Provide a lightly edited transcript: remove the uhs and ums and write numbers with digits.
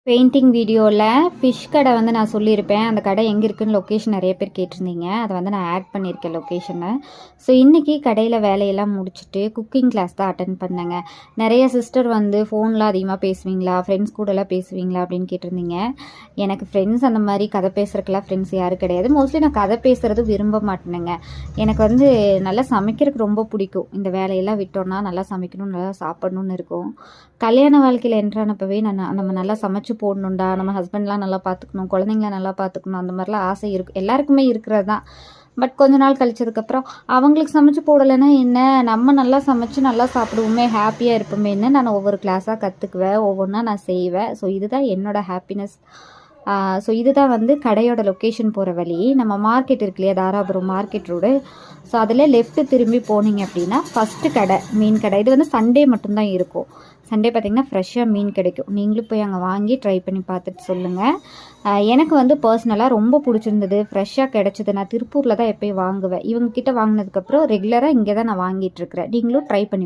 Painting வீடியோவில் fish கடை வந்து நான் சொல்லியிருப்பேன். அந்த கடை எங்கே இருக்குதுன்னு லொக்கேஷன் நிறைய பேர் கேட்டிருந்தீங்க. அதை வந்து நான் ஆட் பண்ணியிருக்கேன் லொக்கேஷனை. ஸோ இன்றைக்கி கடையில் வேலையெல்லாம் முடிச்சுட்டு குக்கிங் கிளாஸ் தான் அட்டன் பண்ணேங்க. நிறைய சிஸ்டர் வந்து ஃபோனில் அதிகமாக பேசுவீங்களா, ஃப்ரெண்ட்ஸ் கூடலாம் பேசுவீங்களா அப்படின்னு கேட்டிருந்தீங்க. எனக்கு ஃப்ரெண்ட்ஸ் அந்த மாதிரி கதை பேசுகிறதுக்கெலாம் ஃப்ரெண்ட்ஸ் யாரும் கிடையாது. மோஸ்ட்லி நான் கதை பேசுகிறது விரும்ப மாட்டேனுங்க. எனக்கு வந்து நல்லா சமைக்கிறதுக்கு ரொம்ப பிடிக்கும். இந்த வேலையெல்லாம் விட்டோன்னா நல்லா சமைக்கணும், நல்லா சாப்பிடணுன்னு இருக்கும். கல்யாண வாழ்க்கையில் என்ட்ரானப்பவே நம்ம நல்லா சமைச்சு போடணுண்டா, நம்ம ஹஸ்பண்ட்லாம் நல்லா பார்த்துக்கணும், குழந்தைங்கள நல்லா பார்த்துக்கணும், அந்த மாதிரிலாம் ஆசை இருக்குது, எல்லாருக்குமே இருக்கிறது தான். பட் கொஞ்ச நாள் கழிச்சதுக்கப்புறம் அவங்களுக்கு சமைச்சு போடலைன்னா என்ன, நம்ம நல்லா சமைச்சு நல்லா சாப்பிடுவோமே, ஹாப்பியாக இருப்போமேன்னு நான் ஒவ்வொரு கிளாஸாக கற்றுக்குவேன், ஒவ்வொன்றா நான் செய்வேன். ஸோ இதுதான் என்னோடய ஹாப்பினஸ். ஸோ இதுதான் வந்து கடையோட லொக்கேஷன் போகிற வழி. நம்ம மார்க்கெட் இருக்கு இல்லையா, தாராபுரம் மார்க்கெட் ரோடு. ஸோ அதில் லெஃப்ட்டு திரும்பி போனீங்க அப்படின்னா ஃபஸ்ட்டு கடை, மீன் கடை. இது வந்து சண்டே மட்டும்தான் இருக்கும். சண்டே பார்த்திங்கன்னா ஃப்ரெஷ்ஷாக மீன் கிடைக்கும். நீங்களும் போய் அங்கே வாங்கி ட்ரை பண்ணி பார்த்துட்டு சொல்லுங்கள். எனக்கு வந்து பர்சனலாக ரொம்ப பிடிச்சிருந்தது, ஃப்ரெஷ்ஷாக கிடச்சிது. நான் திருப்பூரில் தான் எப்போயும் வாங்குவேன். இவங்கக்கிட்ட வாங்கினதுக்கப்புறம் ரெகுலராக இங்கே தான் நான் வாங்கிட்டுருக்கிறேன். நீங்களும் ட்ரை பண்ணி